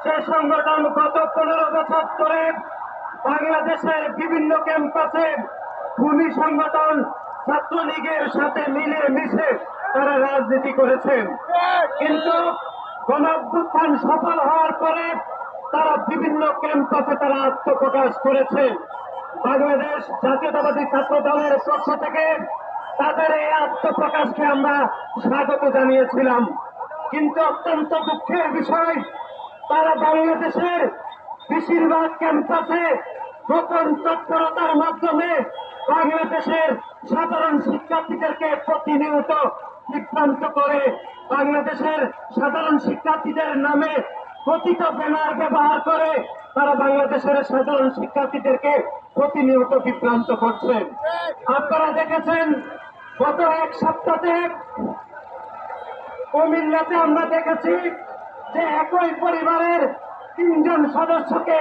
সে সংগঠন গত 15 বছর ধরে বাংলাদেশের বিভিন্ন ক্যাম্পাসে ভূমি সংগঠন ছাত্রলীগের সাথে মিলে মিশে তারা রাজনীতি করেছেন। কিন্তু গণঅভ্যুত্থান সফল হওয়ার পরে তারা বিভিন্ন ক্যাম্পাসে তারা আত্মপ্রকাশ করেছে। বাংলাদেশ জাতীয়তাবাদী ছাত্র দলের পক্ষ থেকে তাদের এই আত্মপ্রকাশকে আমরা স্বাগত জানিয়েছিলাম। কিন্তু অত্যন্ত দুঃখের বিষয়, তারা বাংলাদেশের বেশিরভাগ ক্যাম্পাসে গোপন তৎপরতার মাধ্যমে বাংলাদেশের সাধারণ শিক্ষার্থীদেরকে প্রতিনিয়ত বিভ্রান্ত করে, বাংলাদেশের সাধারণ শিক্ষার্থীদের নামে কথিত ব্যানার ব্যবহার করে তারা বাংলাদেশের সাধারণ শিক্ষার্থীদেরকে প্রতিনিয়ত বিভ্রান্ত করছে। আপনারা দেখেছেন গত এক সপ্তাহে কুমিল্লাতে আমরা দেখেছি যে একই পরিবারের 3 জন সদস্যকে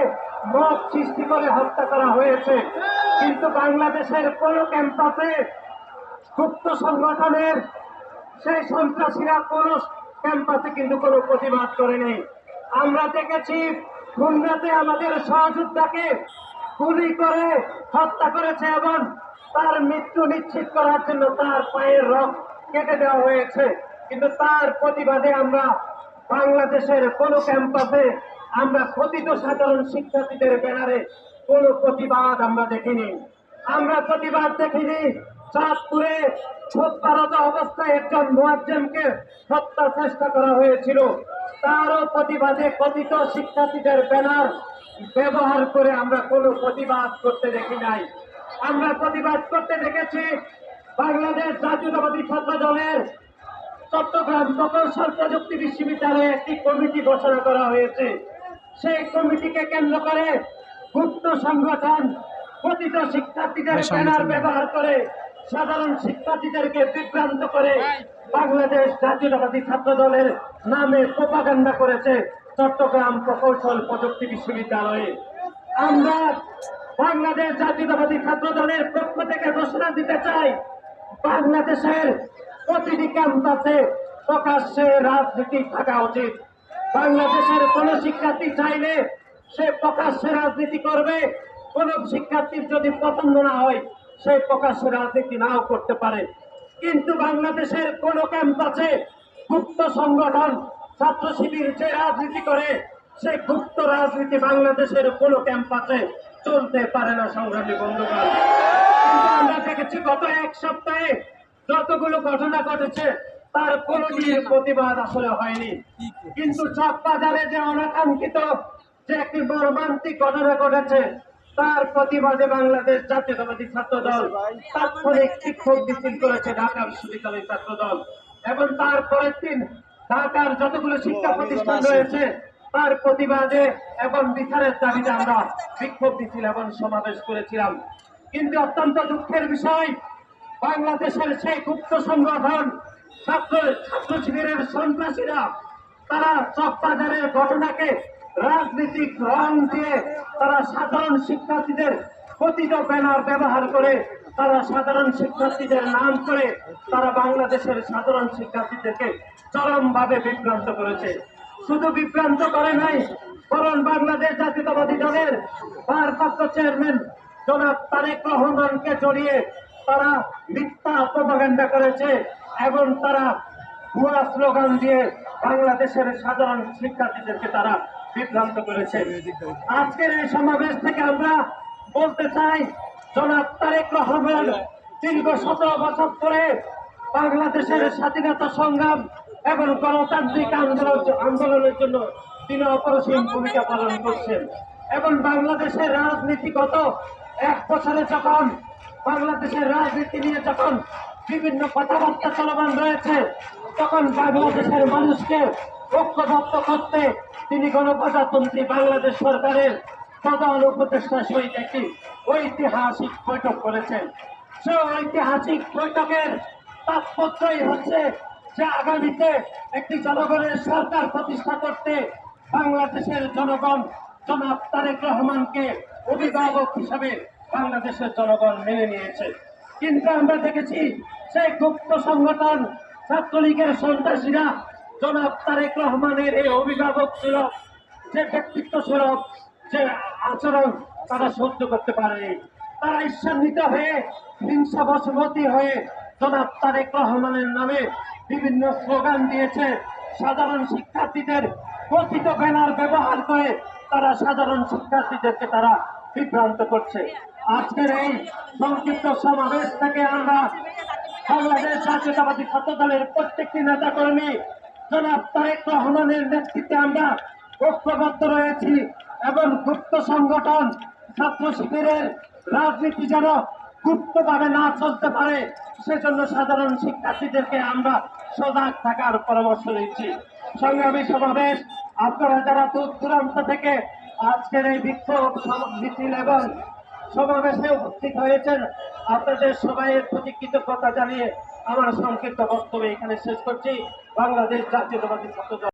মত সৃষ্টি করে হত্যা করা হয়েছে। কিন্তু বাংলাদেশের কোন ক্যাম্পাসে গুপ্ত সংগঠনের সেই সন্ত্রাসীরা কোন ক্যাম্পাসে কিন্তু কোনো প্রতিবাদ করেনি। আমরা দেখেছি খুলনাতে আমাদের সহযোদ্ধাকে গুলি করে হত্যা করেছে এবং তার মৃত্যু নিশ্চিত করার জন্য তার পায়ের রগ কেটে দেওয়া হয়েছে। কিন্তু তার প্রতিবাদে আমরা বাংলাদেশের কোন ক্যাম্পাসে আমরা কথিত সাধারণ শিক্ষার্থীদের ব্যানারে কোন প্রতিবাদ আমরা দেখিনি। আমরা প্রতিবাদ দেখিনি চাঁদপুরে হত্যারত অবস্থায় একজন মুয়াজ্জিমকে হত্যা চেষ্টা করা হয়েছিল, তারও প্রতিবাদে কথিত শিক্ষার্থীদের ব্যানার ব্যবহার করে আমরা কোনো প্রতিবাদ করতে দেখি নাই। আমরা প্রতিবাদ করতে দেখেছি বাংলাদেশ জাতীয়তাবাদী ছাত্র দলের চট্টগ্রাম প্রকৌশল প্রযুক্তি বিশ্ববিদ্যালয়ে একটি কমিটি ঘোষণা করা হয়েছে। সেই কমিটিকে কেন্দ্র করে গুপ্ত সংগঠন কথিত শিক্ষার্থীদের ব্যানার ব্যবহার করে সাধারণ শিক্ষার্থীদেরকে বিভ্রান্ত করে বাংলাদেশ জাতীয়তাবাদী ছাত্র দলের নামে প্রোপাগান্ডা করেছে চট্টগ্রাম প্রকৌশল প্রযুক্তি বিশ্ববিদ্যালয়ে। আমরা বাংলাদেশ জাতীয়তাবাদী ছাত্র দলের পক্ষ থেকে ঘোষণা দিতে চাই, বাংলাদেশের প্রতিটি ক্যাম্পাসে প্রকাশ্যে রাজনীতি থাকা উচিত। বাংলাদেশের কোন শিক্ষার্থী চাইলে সে প্রকাশ্যে রাজনীতি করবে, কোন শিক্ষার্থীর যদি পছন্দ না হয় সে প্রকাশ্যে রাজনীতি নাও করতে পারে। কিন্তু বাংলাদেশের কোন ক্যাম্পাসে গুপ্ত সংগঠন ছাত্র শিবির যে রাজনীতি করে সেই গুপ্ত রাজনীতি বাংলাদেশের কোন ক্যাম্পাসে চলতে পারে না। সংগ্রামী বন্ধুগণ, কিন্তু আমরা দেখেছি গত এক সপ্তাহে যতগুলো ঘটনা ঘটেছে তার কোনটির প্রতিবাদ আসলে হয়নি। কিন্তু চকবাজারে যে অনাকাঙ্ক্ষিত যে একটি মর্মান্তিক ঘটনা ঘটেছে তার প্রতিবাদে বাংলাদেশ জাতীয়তাবাদী ছাত্র দল তাৎক্ষণিক বিক্ষোভ মিছিল করেছে ঢাকা বিশ্ববিদ্যালয় ছাত্র দল, এবং তার পরের দিন ঢাকার যতগুলো শিক্ষা প্রতিষ্ঠান রয়েছে তার প্রতিবাদে এবং বিচারের দাবিতে আমরা বিক্ষোভ মিছিল এবং সমাবেশ করেছিলাম। কিন্তু অত্যন্ত দুঃখের বিষয়, বাংলাদেশের সেই গুপ্ত সংগঠন ছাত্র শিবিরের সন্ত্রাসীরা তারা চকবাজারের ঘটনাকে রাজনৈতিক রং দিয়ে তারা সাধারণ শিক্ষার্থীদের কথিত ব্যানার ব্যবহার করে তারা সাধারণ শিক্ষার্থীদের নাম করে তারা বাংলাদেশের সাধারণ শিক্ষার্থীদেরকে চরমভাবে বিভ্রান্ত করেছে। শুধু বিভ্রান্ত করে নাই, বরং বাংলাদেশ জাতীয়তাবাদী দলের ভারপ্রাপ্ত চেয়ারম্যান জনাব তারেক রহমানকে জড়িয়ে তারা মিথ্যা প্রপাগান্ডা করেছে এবং তারা ভুয়া স্লোগান দিয়ে বাংলাদেশের সাধারণ শিক্ষার্থীদেরকে তারা বিভ্রান্ত করেছে। আজকের এই সমাবেশ থেকে আমরা বলতে চাই, জনাব তারেক রহমান দীর্ঘ 17 বছর ধরে বাংলাদেশের স্বাধীনতা সংগ্রাম এবং গণতান্ত্রিক আন্দোলনের জন্য তিনি অপরিসীম ভূমিকা পালন করছেন এবং বাংলাদেশের রাজনীতিগত 1 বছরে যখন বাংলাদেশের রাজনীতি নিয়ে যখন বিভিন্ন কথাবার্তা চলমান রয়েছে তখন বাংলাদেশের মানুষকে ঐক্যবদ্ধ করতে তিনি গণপ্রজাতন্ত্রী বাংলাদেশ সরকারের প্রধান উপদেষ্টার সহিত একটি ঐতিহাসিক বৈঠক করেছেন। সেই ঐতিহাসিক বৈঠকের তাৎপর্যই হচ্ছে যে আগামীতে একটি জনগণের সরকার প্রতিষ্ঠা করতে বাংলাদেশের জনগণ জনাব তারেক রহমানকে অভিভাবক হিসাবে বাংলাদেশের জনগণ মেনে নিয়েছে। কিন্তু আমরা দেখেছি সেই গুপ্ত সংগঠন ছাত্রলীগের সন্ত্রাসীরা জনাব তারেক রহমানের এই অভিভাবক ছিল যে ব্যক্তিত্ব সুলভ যে আচরণ তারা সহ্য করতে পারে। তারা ঈর্ষান্বিত হয়ে হিংসা বশবর্তী হয়ে জনাব তারেক রহমানের নামে বিভিন্ন স্লোগান দিয়েছে। সাধারণ শিক্ষার্থীদের কথিত ব্যানার ব্যবহার করে তারা সাধারণ শিক্ষার্থীদেরকে তারা বিভ্রান্ত করছে। আজকের এই সংক্ষিপ্ত সমাবেশ থেকে আমরা বাংলাদেশ জাতীয়তাবাদী ছাত্র দলের প্রত্যেকটি নেতা কর্মী জনাব তারেক রহমানের নেতৃত্বে আমরা ঐক্যবদ্ধ রয়েছি এবং গুপ্ত সংগঠন ছাত্র শিবিরের রাজনীতি যেন গুপ্তভাবে না চলতে পারে সেজন্য সাধারণ শিক্ষার্থীদেরকে আমরা সজাগ থাকার পরামর্শ দিচ্ছি। সংগ্রামী সমাবেশ আপনারা যারা দূর দূরান্ত থেকে আজকের এই বিক্ষোভ মিছিল এবং সমাবেশে উপস্থিত হয়েছেন আপনাদের সবাইয়ের প্রতি কৃতজ্ঞতা জানিয়ে আমার সংক্ষিপ্ত বক্তব্য এখানে শেষ করছি। বাংলাদেশ জাতীয়তাবাদী ছাত্র দল।